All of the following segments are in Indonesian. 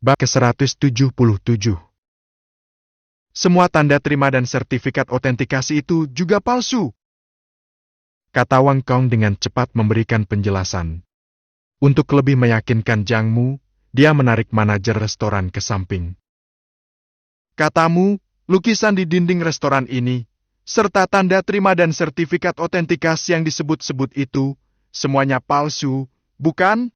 Bab ke-177. Semua tanda terima dan sertifikat otentikasi itu juga palsu, kata Wang Kong dengan cepat memberikan penjelasan. Untuk lebih meyakinkan Jiang Mu, dia menarik manajer restoran ke samping. Katamu, lukisan di dinding restoran ini, serta tanda terima dan sertifikat otentikasi yang disebut-sebut itu, semuanya palsu, bukan?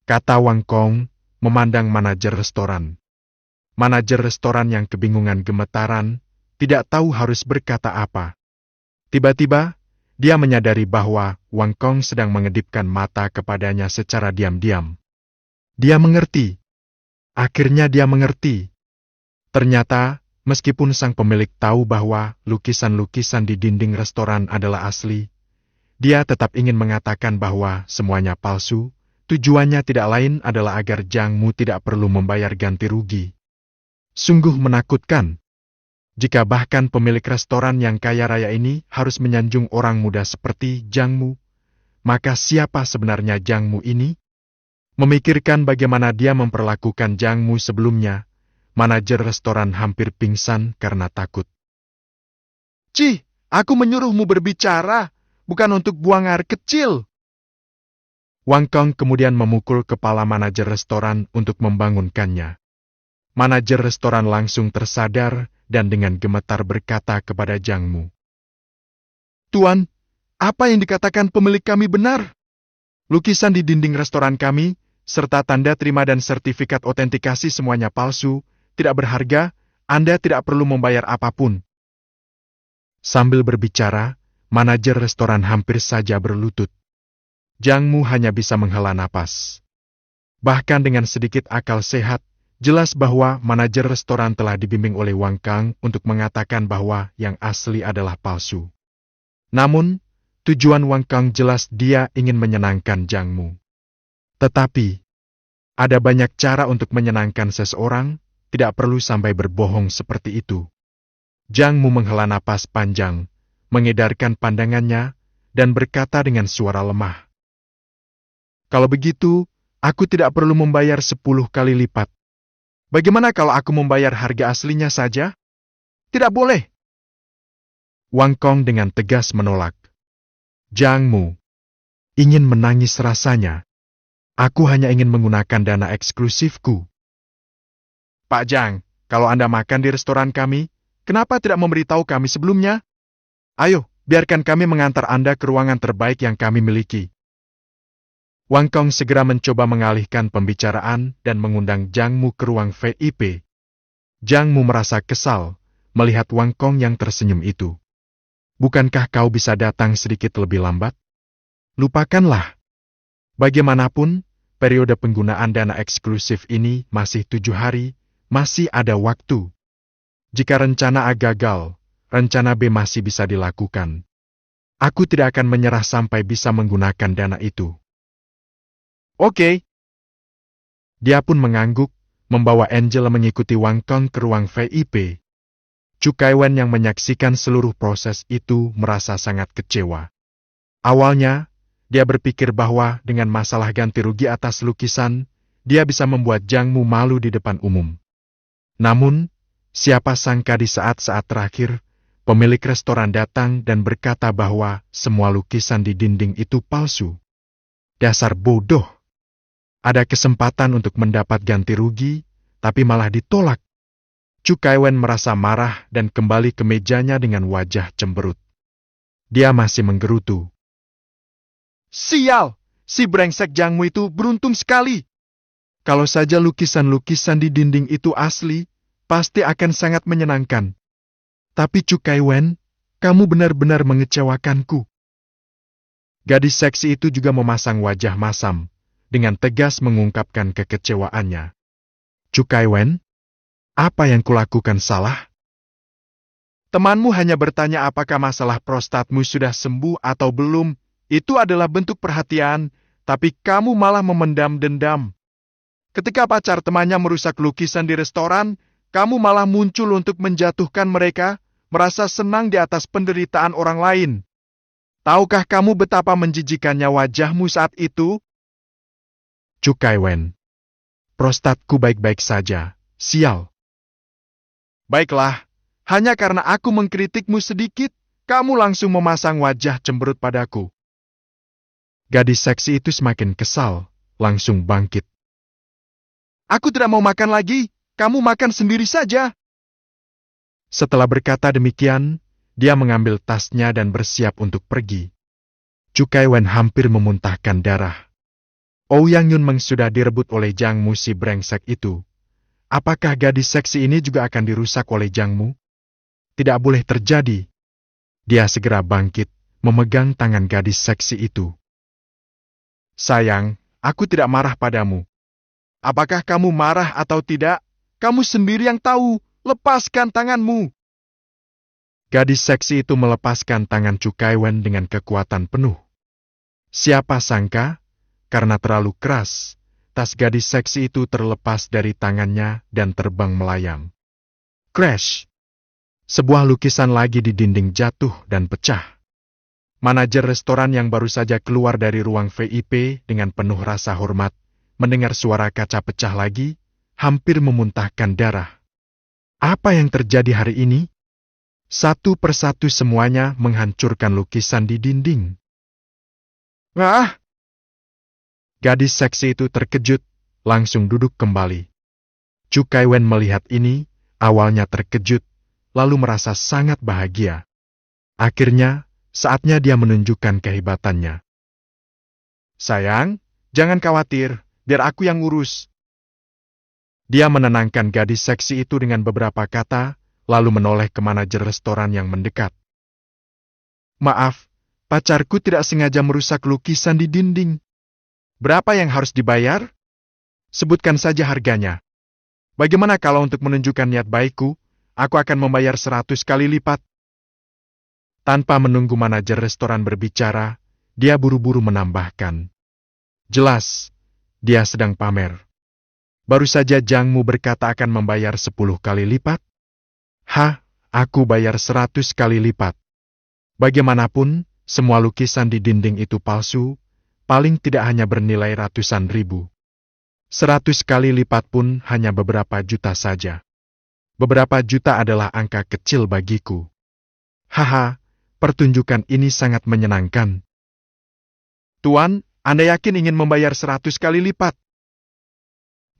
Kata Wang Kong, memandang manajer restoran. Manajer restoran yang kebingungan gemetaran, tidak tahu harus berkata apa. Tiba-tiba, dia menyadari bahwa Wang Kong sedang mengedipkan mata kepadanya secara diam-diam. Dia mengerti. Akhirnya dia mengerti. Ternyata, meskipun sang pemilik tahu bahwa lukisan-lukisan di dinding restoran adalah asli, dia tetap ingin mengatakan bahwa semuanya palsu. Tujuannya tidak lain adalah agar Jiang Mu tidak perlu membayar ganti rugi. Sungguh menakutkan. Jika bahkan pemilik restoran yang kaya raya ini harus menyanjung orang muda seperti Jiang Mu, maka siapa sebenarnya Jiang Mu ini? Memikirkan bagaimana dia memperlakukan Jiang Mu sebelumnya, manajer restoran hampir pingsan karena takut. Cih, aku menyuruhmu berbicara, bukan untuk buang air kecil. Wang Kong kemudian memukul kepala manajer restoran untuk membangunkannya. Manajer restoran langsung tersadar dan dengan gemetar berkata kepada Jiang Mu. Tuan, apa yang dikatakan pemilik kami benar? Lukisan di dinding restoran kami, serta tanda terima dan sertifikat otentikasi semuanya palsu, tidak berharga, Anda tidak perlu membayar apapun. Sambil berbicara, manajer restoran hampir saja berlutut. Jiang Mu hanya bisa menghela napas. Bahkan dengan sedikit akal sehat, jelas bahwa manajer restoran telah dibimbing oleh Wang Kang untuk mengatakan bahwa yang asli adalah palsu. Namun, tujuan Wang Kang jelas dia ingin menyenangkan Jiang Mu. Tetapi, ada banyak cara untuk menyenangkan seseorang, tidak perlu sampai berbohong seperti itu. Jiang Mu menghela napas panjang, mengedarkan pandangannya, dan berkata dengan suara lemah. Kalau begitu, aku tidak perlu membayar 10 kali lipat. Bagaimana kalau aku membayar harga aslinya saja? Tidak boleh. Wang Kong dengan tegas menolak. Jiang Mu ingin menangis rasanya. Aku hanya ingin menggunakan dana eksklusifku. Pak Jiang, kalau Anda makan di restoran kami, kenapa tidak memberitahu kami sebelumnya? Ayo, biarkan kami mengantar Anda ke ruangan terbaik yang kami miliki. Wang Kong segera mencoba mengalihkan pembicaraan dan mengundang Jiang Mu ke ruang VIP. Jiang Mu merasa kesal melihat Wang Kong yang tersenyum itu. Bukankah kau bisa datang sedikit lebih lambat? Lupakanlah. Bagaimanapun, periode penggunaan dana eksklusif ini masih 7 hari, masih ada waktu. Jika rencana A gagal, rencana B masih bisa dilakukan. Aku tidak akan menyerah sampai bisa menggunakan dana itu. Oke. Dia pun mengangguk, membawa Angela mengikuti Wang Kong ke ruang VIP. Chu Kaiwen yang menyaksikan seluruh proses itu merasa sangat kecewa. Awalnya, dia berpikir bahwa dengan masalah ganti rugi atas lukisan, dia bisa membuat Jiang Mu malu di depan umum. Namun, siapa sangka di saat-saat terakhir, pemilik restoran datang dan berkata bahwa semua lukisan di dinding itu palsu. Dasar bodoh. Ada kesempatan untuk mendapat ganti rugi, tapi malah ditolak. Chu Kaiwen merasa marah dan kembali ke mejanya dengan wajah cemberut. Dia masih menggerutu. Sial! Si brengsek Jiang Mu itu beruntung sekali. Kalau saja lukisan-lukisan di dinding itu asli, pasti akan sangat menyenangkan. Tapi Chu Kaiwen, kamu benar-benar mengecewakanku. Gadis seksi itu juga memasang wajah masam, dengan tegas mengungkapkan kekecewaannya. Chu Kaiwen, apa yang kulakukan salah? Temanmu hanya bertanya apakah masalah prostatmu sudah sembuh atau belum. Itu adalah bentuk perhatian, tapi kamu malah memendam dendam. Ketika pacar temannya merusak lukisan di restoran, kamu malah muncul untuk menjatuhkan mereka, merasa senang di atas penderitaan orang lain. Tahukah kamu betapa menjijikannya wajahmu saat itu? Chu Kaiwen, Prostatku baik-baik saja, sial. Baiklah, hanya karena aku mengkritikmu sedikit, kamu langsung memasang wajah cemberut padaku. Gadis seksi itu semakin kesal, langsung bangkit. Aku tidak mau makan lagi, kamu makan sendiri saja. Setelah berkata demikian, dia mengambil tasnya dan bersiap untuk pergi. Chu Kai-wen hampir memuntahkan darah. Ouyang Yunmeng sudah direbut oleh Jang Mu si brengsek itu. Apakah gadis seksi ini juga akan dirusak oleh Jang Mu? Tidak boleh terjadi. Dia segera bangkit, memegang tangan gadis seksi itu. Sayang, aku tidak marah padamu. Apakah kamu marah atau tidak? Kamu sendiri yang tahu. Lepaskan tanganmu. Gadis seksi itu melepaskan tangan Chu Kai-wen dengan kekuatan penuh. Siapa sangka, karena terlalu keras, tas gadis seksi itu terlepas dari tangannya dan terbang melayang. Crash! Sebuah lukisan lagi di dinding jatuh dan pecah. Manajer restoran yang baru saja keluar dari ruang VIP dengan penuh rasa hormat, mendengar suara kaca pecah lagi, hampir memuntahkan darah. Apa yang terjadi hari ini? Satu persatu semuanya menghancurkan lukisan di dinding. Ah! Gadis seksi itu terkejut, langsung duduk kembali. Chu Kai-wen melihat ini, awalnya terkejut, lalu merasa sangat bahagia. Akhirnya, saatnya dia menunjukkan kehebatannya. Sayang, jangan khawatir, biar aku yang ngurus. Dia menenangkan gadis seksi itu dengan beberapa kata, lalu menoleh ke manajer restoran yang mendekat. Maaf, pacarku tidak sengaja merusak lukisan di dinding. Berapa yang harus dibayar? Sebutkan saja harganya. Bagaimana kalau untuk menunjukkan niat baikku, aku akan membayar 100 kali lipat? Tanpa menunggu manajer restoran berbicara, dia buru-buru menambahkan. Jelas, dia sedang pamer. Baru saja Jang Mu berkata akan membayar 10 kali lipat. Hah, aku bayar 100 kali lipat. Bagaimanapun, semua lukisan di dinding itu palsu, paling tidak hanya bernilai ratusan ribu. 100 kali lipat pun hanya beberapa juta saja. Beberapa juta adalah angka kecil bagiku. Haha, pertunjukan ini sangat menyenangkan. Tuan, Anda yakin ingin membayar 100 kali lipat?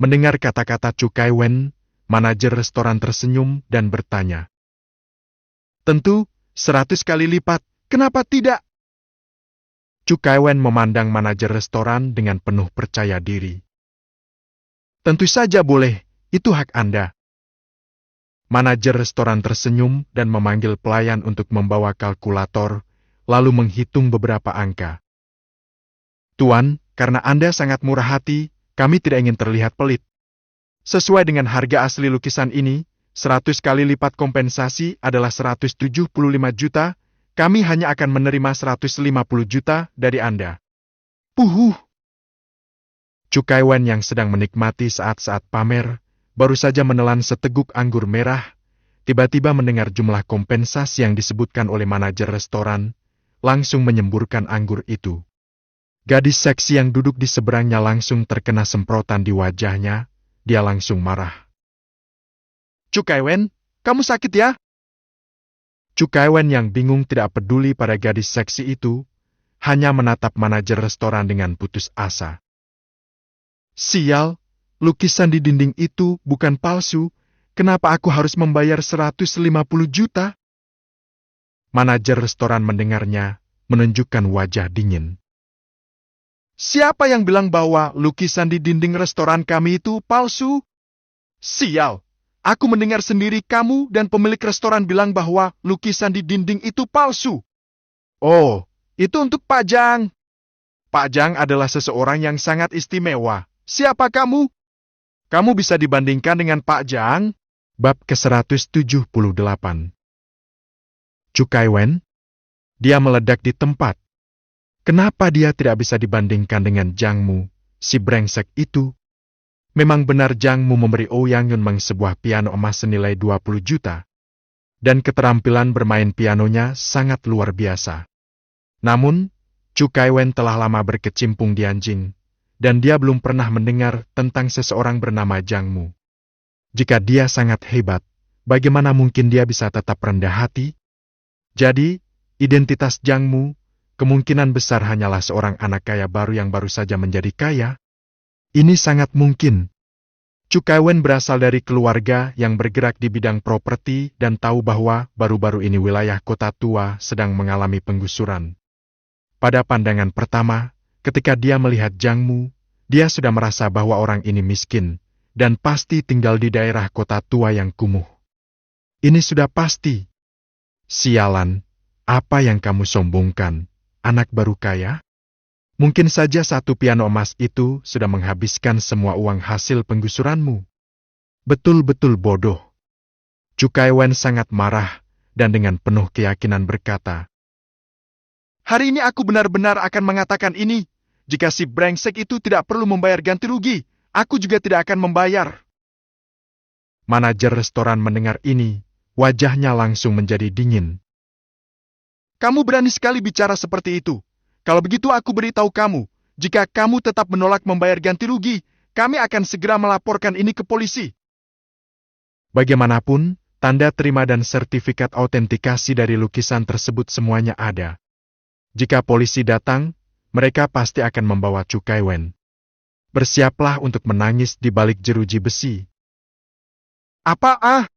Mendengar kata-kata Chu Kai-wen, manajer restoran tersenyum dan bertanya. Tentu, 100 kali lipat, kenapa tidak? Chu Kai-wen memandang manajer restoran dengan penuh percaya diri. Tentu saja boleh, itu hak Anda. Manajer restoran tersenyum dan memanggil pelayan untuk membawa kalkulator, lalu menghitung beberapa angka. Tuan, karena Anda sangat murah hati, kami tidak ingin terlihat pelit. Sesuai dengan harga asli lukisan ini, 100 kali lipat kompensasi adalah 175 juta, kami hanya akan menerima 150 juta dari Anda. Puhuh! Chu Kai-wen yang sedang menikmati saat-saat pamer, baru saja menelan seteguk anggur merah, tiba-tiba mendengar jumlah kompensasi yang disebutkan oleh manajer restoran, langsung menyemburkan anggur itu. Gadis seksi yang duduk di seberangnya langsung terkena semprotan di wajahnya, dia langsung marah. Chu Kai-wen, kamu sakit ya? Chu Kai-wen yang bingung tidak peduli pada gadis seksi itu, hanya menatap manajer restoran dengan putus asa. Sial, lukisan di dinding itu bukan palsu, kenapa aku harus membayar 150 juta? Manajer restoran mendengarnya, menunjukkan wajah dingin. Siapa yang bilang bahwa lukisan di dinding restoran kami itu palsu? Sial, aku mendengar sendiri kamu dan pemilik restoran bilang bahwa lukisan di dinding itu palsu. Oh, itu untuk Pak Jang. Pak Jang adalah seseorang yang sangat istimewa. Siapa kamu? Kamu bisa dibandingkan dengan Pak Jang? Bab ke-178. Chu Kai-wen? Dia meledak di tempat. Kenapa dia tidak bisa dibandingkan dengan Jang Mu, si brengsek itu? Memang benar Jang Mu memberi Ouyang Yunmeng sebuah piano emas senilai 20 juta. Dan keterampilan bermain pianonya sangat luar biasa. Namun, Chu Kai-wen telah lama berkecimpung di Anjing, dan dia belum pernah mendengar tentang seseorang bernama Jang Mu. Jika dia sangat hebat, bagaimana mungkin dia bisa tetap rendah hati? Jadi, identitas Jang Mu kemungkinan besar hanyalah seorang anak kaya baru yang baru saja menjadi kaya. Ini sangat mungkin. Chu Kaiwen berasal dari keluarga yang bergerak di bidang properti dan tahu bahwa baru-baru ini wilayah kota tua sedang mengalami penggusuran. Pada pandangan pertama, ketika dia melihat Jang Mu, dia sudah merasa bahwa orang ini miskin dan pasti tinggal di daerah kota tua yang kumuh. Ini sudah pasti. Sialan, apa yang kamu sombongkan, anak baru kaya? Mungkin saja satu piano emas itu sudah menghabiskan semua uang hasil penggusuranmu. Betul-betul bodoh. Chu Kaiwen sangat marah dan dengan penuh keyakinan berkata, "Hari ini aku benar-benar akan mengatakan ini. Jika si brengsek itu tidak perlu membayar ganti rugi, aku juga tidak akan membayar." Manajer restoran mendengar ini, wajahnya langsung menjadi dingin. "Kamu berani sekali bicara seperti itu. Kalau begitu aku beritahu kamu, jika kamu tetap menolak membayar ganti rugi, kami akan segera melaporkan ini ke polisi." Bagaimanapun, tanda terima dan sertifikat autentikasi dari lukisan tersebut semuanya ada. Jika polisi datang, mereka pasti akan membawa Chu Kaiwen. Bersiaplah untuk menangis di balik jeruji besi. "Apa ah?"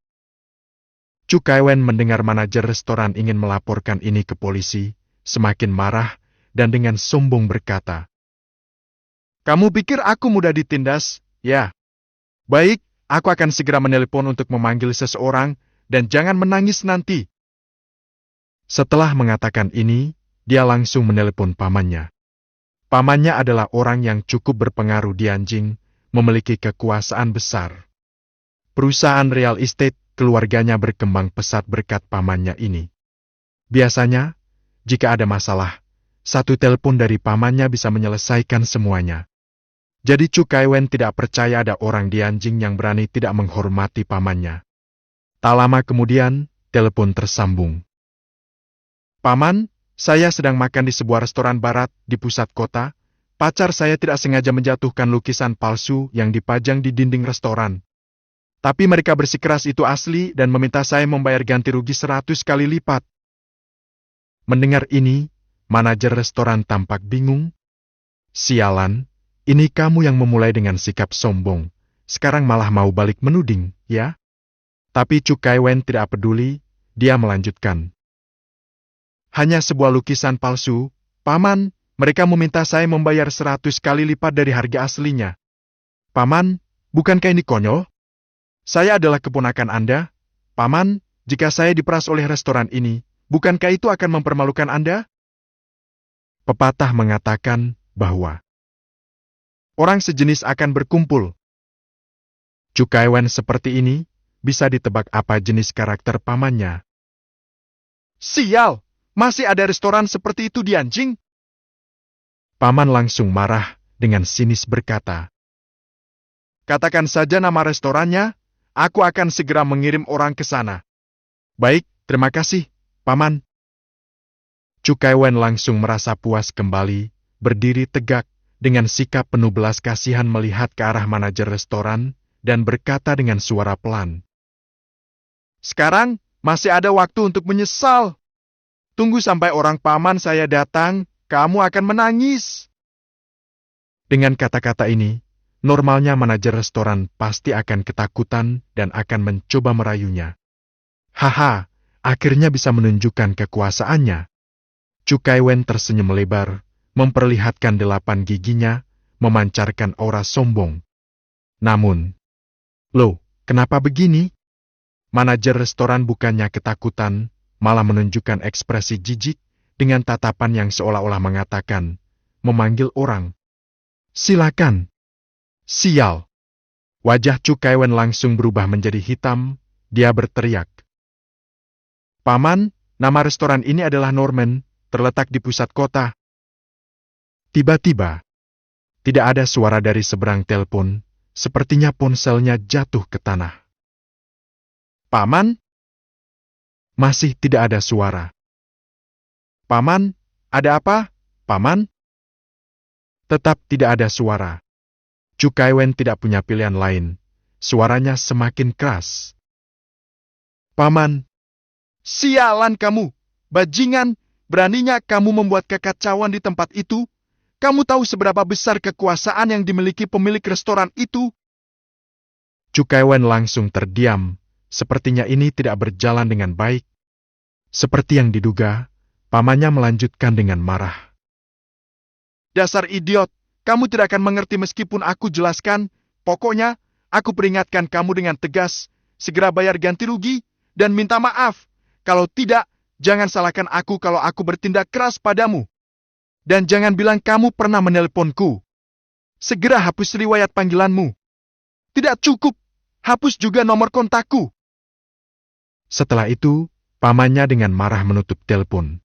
Chu Kaiwen mendengar manajer restoran ingin melaporkan ini ke polisi, semakin marah, dan dengan sombong berkata, "Kamu pikir aku mudah ditindas, ya? Baik, aku akan segera menelepon untuk memanggil seseorang, dan jangan menangis nanti." Setelah mengatakan ini, dia langsung menelepon pamannya. Pamannya adalah orang yang cukup berpengaruh di Anjing, memiliki kekuasaan besar. Perusahaan real estate keluarganya berkembang pesat berkat pamannya ini. Biasanya, jika ada masalah, satu telepon dari pamannya bisa menyelesaikan semuanya. Jadi Chu Kaiwen tidak percaya ada orang di Anjing yang berani tidak menghormati pamannya. Tak lama kemudian, telepon tersambung. "Paman, saya sedang makan di sebuah restoran barat di pusat kota. Pacar saya tidak sengaja menjatuhkan lukisan palsu yang dipajang di dinding restoran. Tapi mereka bersikeras itu asli dan meminta saya membayar ganti rugi 100 kali lipat." Mendengar ini, manajer restoran tampak bingung. "Sialan, ini kamu yang memulai dengan sikap sombong. Sekarang malah mau balik menuding, ya?" Tapi Chu Kaiwen tidak peduli, dia melanjutkan. "Hanya sebuah lukisan palsu, Paman, mereka meminta saya membayar 100 kali lipat dari harga aslinya. Paman, bukankah ini konyol? Saya adalah keponakan Anda. Paman, jika saya diperas oleh restoran ini, bukankah itu akan mempermalukan Anda?" Pepatah mengatakan bahwa orang sejenis akan berkumpul. Chu Kaiwen seperti ini, bisa ditebak apa jenis karakter pamannya. "Sial, masih ada restoran seperti itu di Anjing?" Paman langsung marah dengan sinis berkata, "Katakan saja nama restorannya, aku akan segera mengirim orang ke sana." "Baik, terima kasih, Paman." Chu Kaiwen langsung merasa puas kembali, berdiri tegak, dengan sikap penuh belas kasihan melihat ke arah manajer restoran, dan berkata dengan suara pelan, "Sekarang, masih ada waktu untuk menyesal. Tunggu sampai orang paman saya datang, kamu akan menangis." Dengan kata-kata ini, normalnya manajer restoran pasti akan ketakutan dan akan mencoba merayunya. Haha, akhirnya bisa menunjukkan kekuasaannya. Chu Kaiwen tersenyum lebar, memperlihatkan 8 giginya, memancarkan aura sombong. Namun, "Loh, kenapa begini?" Manajer restoran bukannya ketakutan, malah menunjukkan ekspresi jijik dengan tatapan yang seolah-olah mengatakan, memanggil orang. "Silakan." Sial. Wajah Chu Kaiwen langsung berubah menjadi hitam, dia berteriak. "Paman, nama restoran ini adalah Norman, terletak di pusat kota." Tiba-tiba, tidak ada suara dari seberang telepon, sepertinya ponselnya jatuh ke tanah. "Paman?" Masih tidak ada suara. "Paman, ada apa, Paman?" Tetap tidak ada suara. Chu Kaiwen tidak punya pilihan lain. Suaranya semakin keras. Paman! Sialan kamu! Bajingan! Beraninya kamu membuat kekacauan di tempat itu? Kamu tahu seberapa besar kekuasaan yang dimiliki pemilik restoran itu? Chu Kaiwen langsung terdiam. Sepertinya ini tidak berjalan dengan baik. Seperti yang diduga, pamannya melanjutkan dengan marah. Dasar idiot! Kamu tidak akan mengerti meskipun aku jelaskan. Pokoknya, aku peringatkan kamu dengan tegas. Segera bayar ganti rugi dan minta maaf. Kalau tidak, jangan salahkan aku kalau aku bertindak keras padamu. Dan jangan bilang kamu pernah menelponku. Segera hapus riwayat panggilanmu. Tidak cukup, hapus juga nomor kontakku. Setelah itu, pamannya dengan marah menutup telepon.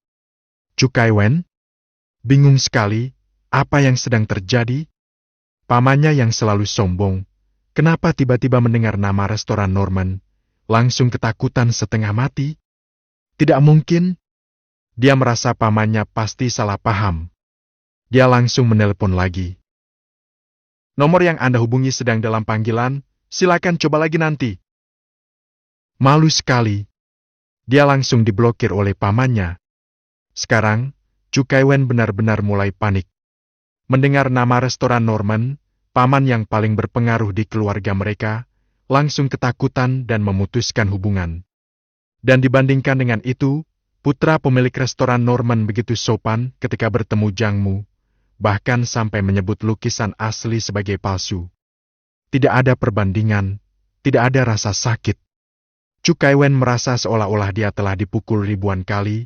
Chu Kaiwen bingung sekali. Apa yang sedang terjadi? Pamannya yang selalu sombong, kenapa tiba-tiba mendengar nama restoran Norman, langsung ketakutan setengah mati? Tidak mungkin. Dia merasa pamannya pasti salah paham. Dia langsung menelpon lagi. Nomor yang Anda hubungi sedang dalam panggilan, silakan coba lagi nanti. Malu sekali. Dia langsung diblokir oleh pamannya. Sekarang, Chu Kaiwen benar-benar mulai panik. Mendengar nama restoran Norman, paman yang paling berpengaruh di keluarga mereka, langsung ketakutan dan memutuskan hubungan. Dan dibandingkan dengan itu, putra pemilik restoran Norman begitu sopan ketika bertemu Jang Mu, bahkan sampai menyebut lukisan asli sebagai palsu. Tidak ada perbandingan, tidak ada rasa sakit. Chu Kaiwen merasa seolah-olah dia telah dipukul ribuan kali,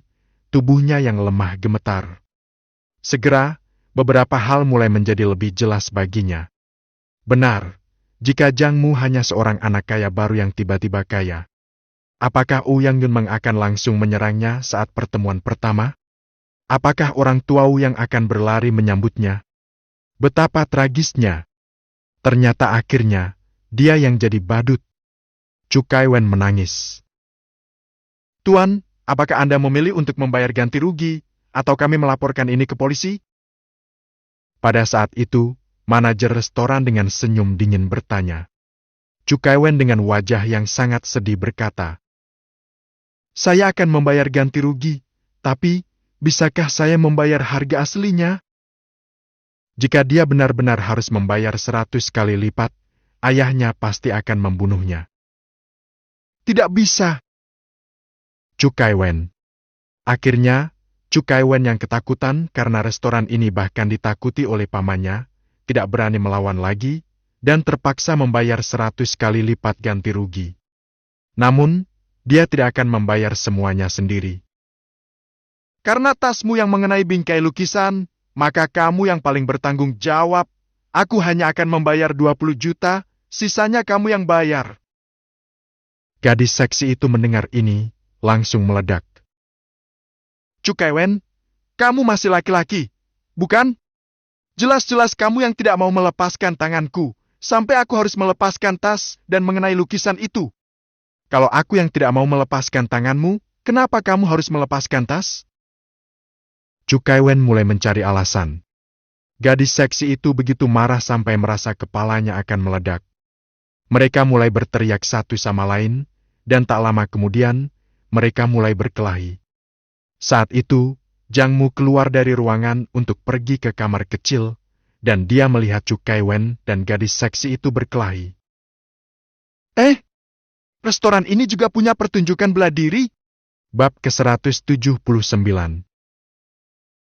tubuhnya yang lemah gemetar. Segera, beberapa hal mulai menjadi lebih jelas baginya. Benar, jika Jang Mu hanya seorang anak kaya baru yang tiba-tiba kaya, apakah Ouyang Yunmeng akan langsung menyerangnya saat pertemuan pertama? Apakah orang tua Ouyang akan berlari menyambutnya? Betapa tragisnya. Ternyata akhirnya, dia yang jadi badut. Chu Kaiwen menangis. Tuan, apakah Anda memilih untuk membayar ganti rugi, atau kami melaporkan ini ke polisi? Pada saat itu, manajer restoran dengan senyum dingin bertanya. Chu Kaiwen dengan wajah yang sangat sedih berkata, "Saya akan membayar ganti rugi, tapi bisakah saya membayar harga aslinya?" Jika dia benar-benar harus membayar 100 kali lipat, ayahnya pasti akan membunuhnya. Tidak bisa. Chu Kaiwen. Akhirnya, Chu Kaiwen yang ketakutan karena restoran ini bahkan ditakuti oleh pamannya, tidak berani melawan lagi, dan terpaksa membayar 100 kali lipat ganti rugi. Namun, dia tidak akan membayar semuanya sendiri. Karena tasmu yang mengenai bingkai lukisan, maka kamu yang paling bertanggung jawab. Aku hanya akan membayar 20 juta, sisanya kamu yang bayar. Gadis seksi itu mendengar ini, langsung meledak. Chu Kaiwen, kamu masih laki-laki, bukan? Jelas-jelas kamu yang tidak mau melepaskan tanganku, sampai aku harus melepaskan tas dan mengenai lukisan itu. Kalau aku yang tidak mau melepaskan tanganmu, kenapa kamu harus melepaskan tas? Chu Kaiwen mulai mencari alasan. Gadis seksi itu begitu marah sampai merasa kepalanya akan meledak. Mereka mulai berteriak satu sama lain, dan tak lama kemudian, mereka mulai berkelahi. Saat itu, Jang Mu keluar dari ruangan untuk pergi ke kamar kecil, dan dia melihat Chu Kaiwen dan gadis seksi itu berkelahi. Restoran ini juga punya pertunjukan bela diri? Bab ke-179.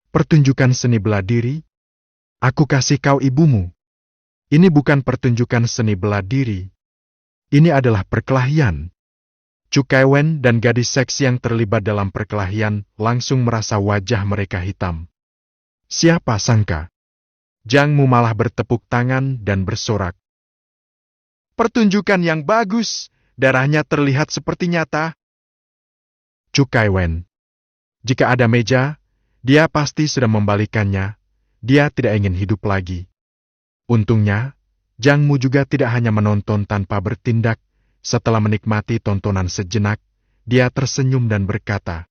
Pertunjukan seni bela diri? Aku kasih kau ibumu. Ini bukan pertunjukan seni bela diri. Ini adalah perkelahian. Chu Kaiwen dan gadis seksi yang terlibat dalam perkelahian langsung merasa wajah mereka hitam. Siapa sangka? Jang Mu malah bertepuk tangan dan bersorak. Pertunjukan yang bagus, darahnya terlihat seperti nyata. Chu Kaiwen. Jika ada meja, dia pasti sudah membalikannya. Dia tidak ingin hidup lagi. Untungnya, Jang Mu juga tidak hanya menonton tanpa bertindak. Setelah menikmati tontonan sejenak, dia tersenyum dan berkata,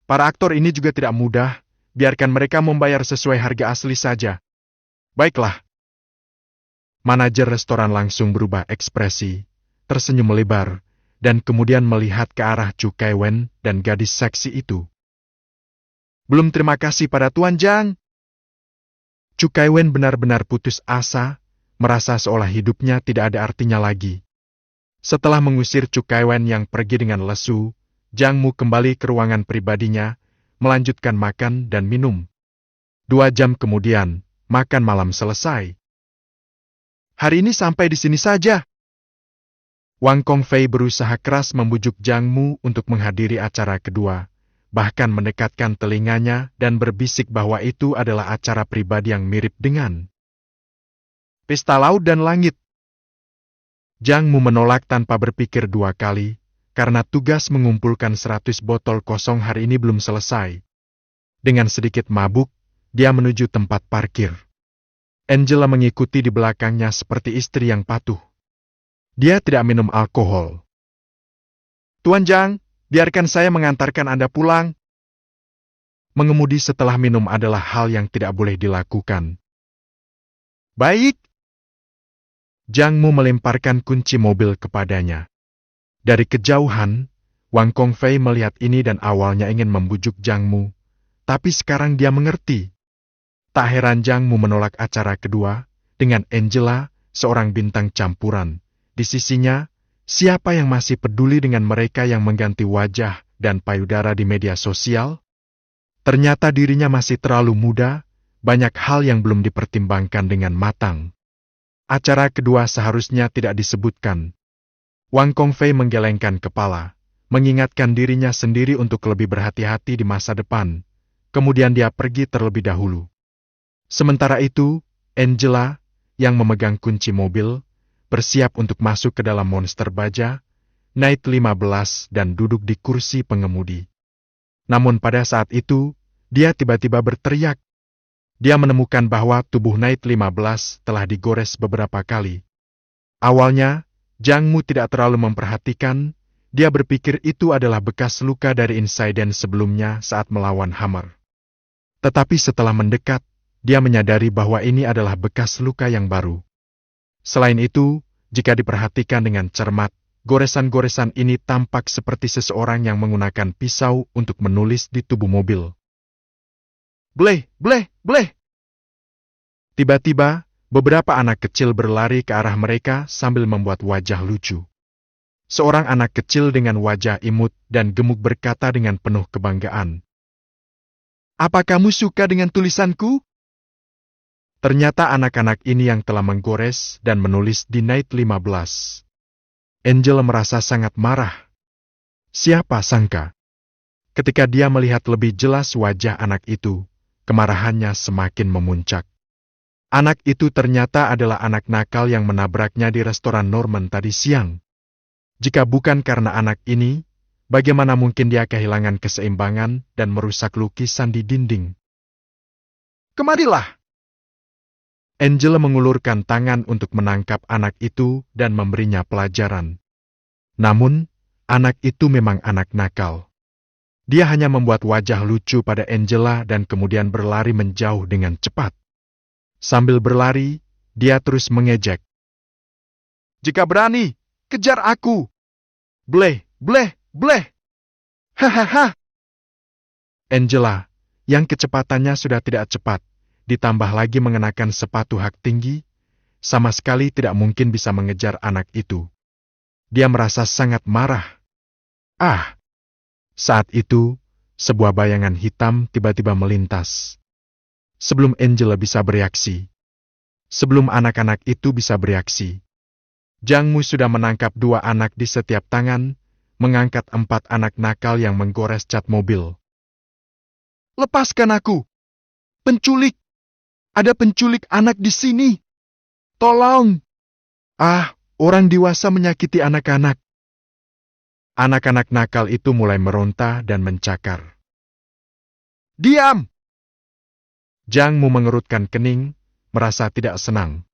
"Para aktor ini juga tidak mudah, biarkan mereka membayar sesuai harga asli saja. Baiklah. Manajer restoran langsung berubah ekspresi, tersenyum lebar, dan kemudian melihat ke arah Chu Kai-wen dan gadis seksi itu. Belum terima kasih pada Tuan Zhang. Chu Kai-wen benar-benar putus asa, merasa seolah hidupnya tidak ada artinya lagi. Setelah mengusir Chu Kai-wen yang pergi dengan lesu, Zhang Mu kembali ke ruangan pribadinya, melanjutkan makan dan minum. 2 jam kemudian, makan malam selesai. Hari ini sampai di sini saja. Wang Kongfei berusaha keras membujuk Zhang Mu untuk menghadiri acara kedua, bahkan mendekatkan telinganya dan berbisik bahwa itu adalah acara pribadi yang mirip dengan Pesta Laut dan Langit. Zhang Mu menolak tanpa berpikir 2 kali, karena tugas mengumpulkan 100 botol kosong hari ini belum selesai. Dengan sedikit mabuk, dia menuju tempat parkir. Angela mengikuti di belakangnya seperti istri yang patuh. Dia tidak minum alkohol. Tuan Zhang, biarkan saya mengantarkan Anda pulang. Mengemudi setelah minum adalah hal yang tidak boleh dilakukan. Baik. Zhang Mu melemparkan kunci mobil kepadanya. Dari kejauhan, Wang Kongfei melihat ini dan awalnya ingin membujuk Zhang Mu, tapi sekarang dia mengerti. Tak heran Zhang Mu menolak acara kedua, dengan Angela, seorang bintang campuran. Di sisinya, siapa yang masih peduli dengan mereka yang mengganti wajah dan payudara di media sosial? Ternyata dirinya masih terlalu muda, banyak hal yang belum dipertimbangkan dengan matang. Acara kedua seharusnya tidak disebutkan. Wang Kongfei menggelengkan kepala, mengingatkan dirinya sendiri untuk lebih berhati-hati di masa depan. Kemudian dia pergi terlebih dahulu. Sementara itu, Angela, yang memegang kunci mobil, bersiap untuk masuk ke dalam monster baja, Night 15 dan duduk di kursi pengemudi. Namun pada saat itu, dia tiba-tiba berteriak. Dia menemukan bahwa tubuh Night 15 telah digores beberapa kali. Awalnya, Zhang Mu tidak terlalu memperhatikan, dia berpikir itu adalah bekas luka dari insiden sebelumnya saat melawan Hammer. Tetapi setelah mendekat, dia menyadari bahwa ini adalah bekas luka yang baru. Selain itu, jika diperhatikan dengan cermat, goresan-goresan ini tampak seperti seseorang yang menggunakan pisau untuk menulis di tubuh mobil. Bleh, bleh, bleh! Tiba-tiba, beberapa anak kecil berlari ke arah mereka sambil membuat wajah lucu. Seorang anak kecil dengan wajah imut dan gemuk berkata dengan penuh kebanggaan. Apa kamu suka dengan tulisanku? Ternyata anak-anak ini yang telah menggores dan menulis di Night 15. Angel merasa sangat marah. Siapa sangka? Ketika dia melihat lebih jelas wajah anak itu, kemarahannya semakin memuncak. Anak itu ternyata adalah anak nakal yang menabraknya di restoran Norman tadi siang. Jika bukan karena anak ini, bagaimana mungkin dia kehilangan keseimbangan dan merusak lukisan di dinding? Kemarilah! Angela mengulurkan tangan untuk menangkap anak itu dan memberinya pelajaran. Namun, anak itu memang anak nakal. Dia hanya membuat wajah lucu pada Angela dan kemudian berlari menjauh dengan cepat. Sambil berlari, dia terus mengejek. Jika berani, kejar aku! Bleh, bleh, bleh! Hahaha! Angela, yang kecepatannya sudah tidak cepat, ditambah lagi mengenakan sepatu hak tinggi, sama sekali tidak mungkin bisa mengejar anak itu. Dia merasa sangat marah. Ah! Saat itu, sebuah bayangan hitam tiba-tiba melintas. Sebelum Angela bisa bereaksi, sebelum anak-anak itu bisa bereaksi, Zhang Mu sudah menangkap 2 anak di setiap tangan, mengangkat 4 anak nakal yang menggores cat mobil. Lepaskan aku! Penculik! Ada penculik anak di sini! Tolong! Ah, orang dewasa menyakiti anak-anak. Anak-anak nakal itu mulai meronta dan mencakar. Diam! Zhang Mu mengerutkan kening, merasa tidak senang.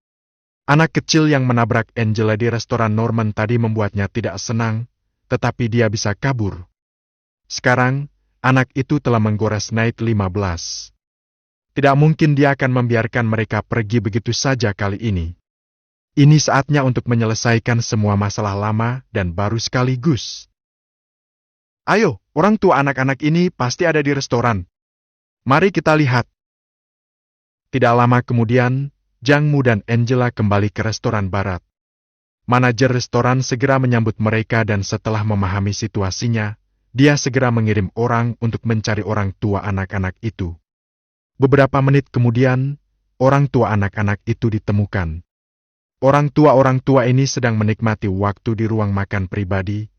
Anak kecil yang menabrak Angela di restoran Norman tadi membuatnya tidak senang, tetapi dia bisa kabur. Sekarang, anak itu telah menggores Night 15. Tidak mungkin dia akan membiarkan mereka pergi begitu saja kali ini. Ini saatnya untuk menyelesaikan semua masalah lama dan baru sekaligus. Ayo, orang tua anak-anak ini pasti ada di restoran. Mari kita lihat. Tidak lama kemudian, Jang Mu dan Angela kembali ke restoran barat. Manajer restoran segera menyambut mereka dan setelah memahami situasinya, dia segera mengirim orang untuk mencari orang tua anak-anak itu. Beberapa menit kemudian, orang tua anak-anak itu ditemukan. Orang tua ini sedang menikmati waktu di ruang makan pribadi,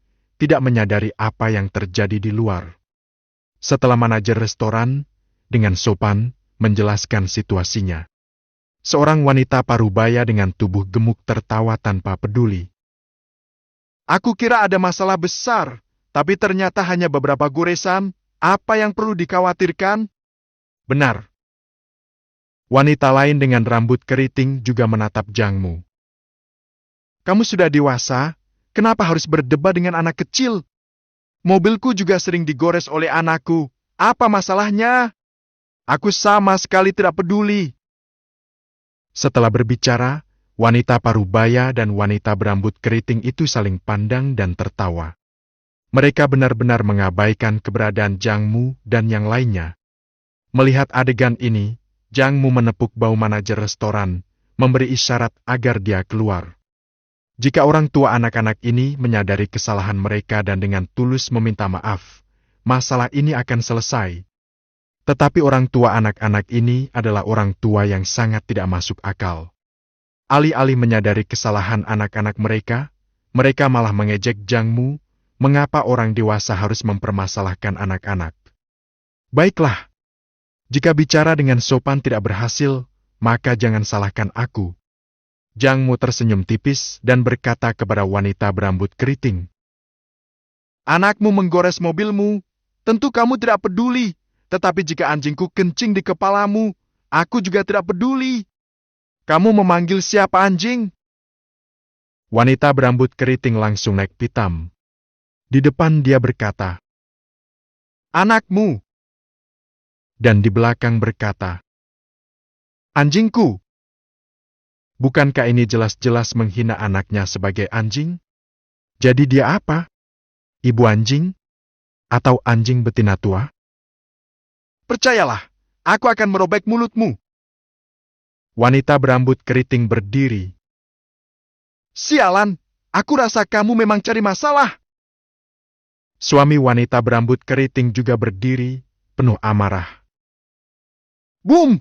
tidak menyadari apa yang terjadi di luar. Setelah manajer restoran, dengan sopan, menjelaskan situasinya. Seorang wanita parubaya dengan tubuh gemuk tertawa tanpa peduli. Aku kira ada masalah besar, tapi ternyata hanya beberapa goresan. Apa yang perlu dikhawatirkan? Benar. Wanita lain dengan rambut keriting juga menatap Jang Mu. Kamu sudah dewasa, kenapa harus berdebat dengan anak kecil? Mobilku juga sering digores oleh anakku. Apa masalahnya? Aku sama sekali tidak peduli. Setelah berbicara, wanita parubaya dan wanita berambut keriting itu saling pandang dan tertawa. Mereka benar-benar mengabaikan keberadaan Jang Mu dan yang lainnya. Melihat adegan ini, Jang Mu menepuk bau manajer restoran, memberi isyarat agar dia keluar. Jika orang tua anak-anak ini menyadari kesalahan mereka dan dengan tulus meminta maaf, masalah ini akan selesai. Tetapi orang tua anak-anak ini adalah orang tua yang sangat tidak masuk akal. Alih-alih menyadari kesalahan anak-anak mereka malah mengejek Jang Mu. Mengapa orang dewasa harus mempermasalahkan anak-anak? Baiklah, jika bicara dengan sopan tidak berhasil, maka jangan salahkan aku. Jang Mu tersenyum tipis dan berkata kepada wanita berambut keriting. Anakmu menggores mobilmu, tentu kamu tidak peduli. Tetapi jika anjingku kencing di kepalamu, aku juga tidak peduli. Kamu memanggil siapa anjing? Wanita berambut keriting langsung naik pitam. Di depan dia berkata, anakmu. Dan di belakang berkata, anjingku. Bukankah ini jelas-jelas menghina anaknya sebagai anjing? Jadi dia apa? Ibu anjing? Atau anjing betina tua? Percayalah, aku akan merobek mulutmu. Wanita berambut keriting berdiri. Sialan, aku rasa kamu memang cari masalah. Suami wanita berambut keriting juga berdiri, penuh amarah. Boom!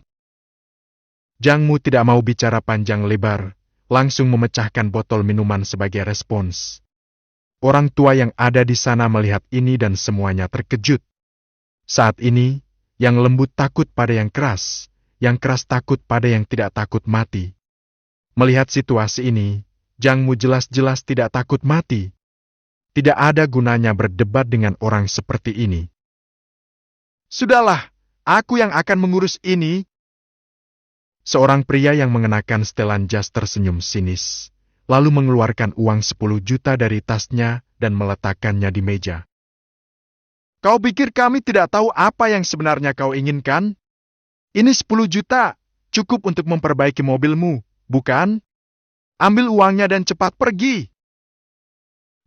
Jang Mu tidak mau bicara panjang lebar, langsung memecahkan botol minuman sebagai respons. Orang tua yang ada di sana melihat ini dan semuanya terkejut. Saat ini, yang lembut takut pada yang keras takut pada yang tidak takut mati. Melihat situasi ini, Jang Mu jelas-jelas tidak takut mati. Tidak ada gunanya berdebat dengan orang seperti ini. Sudahlah, aku yang akan mengurus ini. Seorang pria yang mengenakan setelan jas tersenyum sinis, lalu mengeluarkan uang 10 juta dari tasnya dan meletakkannya di meja. Kau pikir kami tidak tahu apa yang sebenarnya kau inginkan? Ini 10 juta, cukup untuk memperbaiki mobilmu, bukan? Ambil uangnya dan cepat pergi.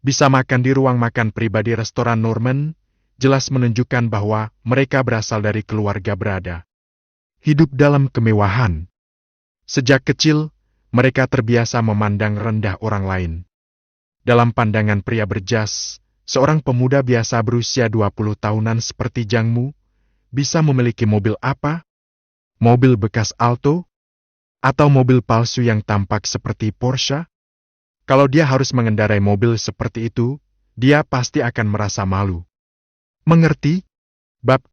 Bisa makan di ruang makan pribadi restoran Norman, jelas menunjukkan bahwa mereka berasal dari keluarga berada. Hidup dalam kemewahan. Sejak kecil, mereka terbiasa memandang rendah orang lain. Dalam pandangan pria berjas, seorang pemuda biasa berusia 20 tahunan seperti Jang Mu, bisa memiliki mobil apa? Mobil bekas Alto? Atau mobil palsu yang tampak seperti Porsche? Kalau dia harus mengendarai mobil seperti itu, dia pasti akan merasa malu. Mengerti? Bab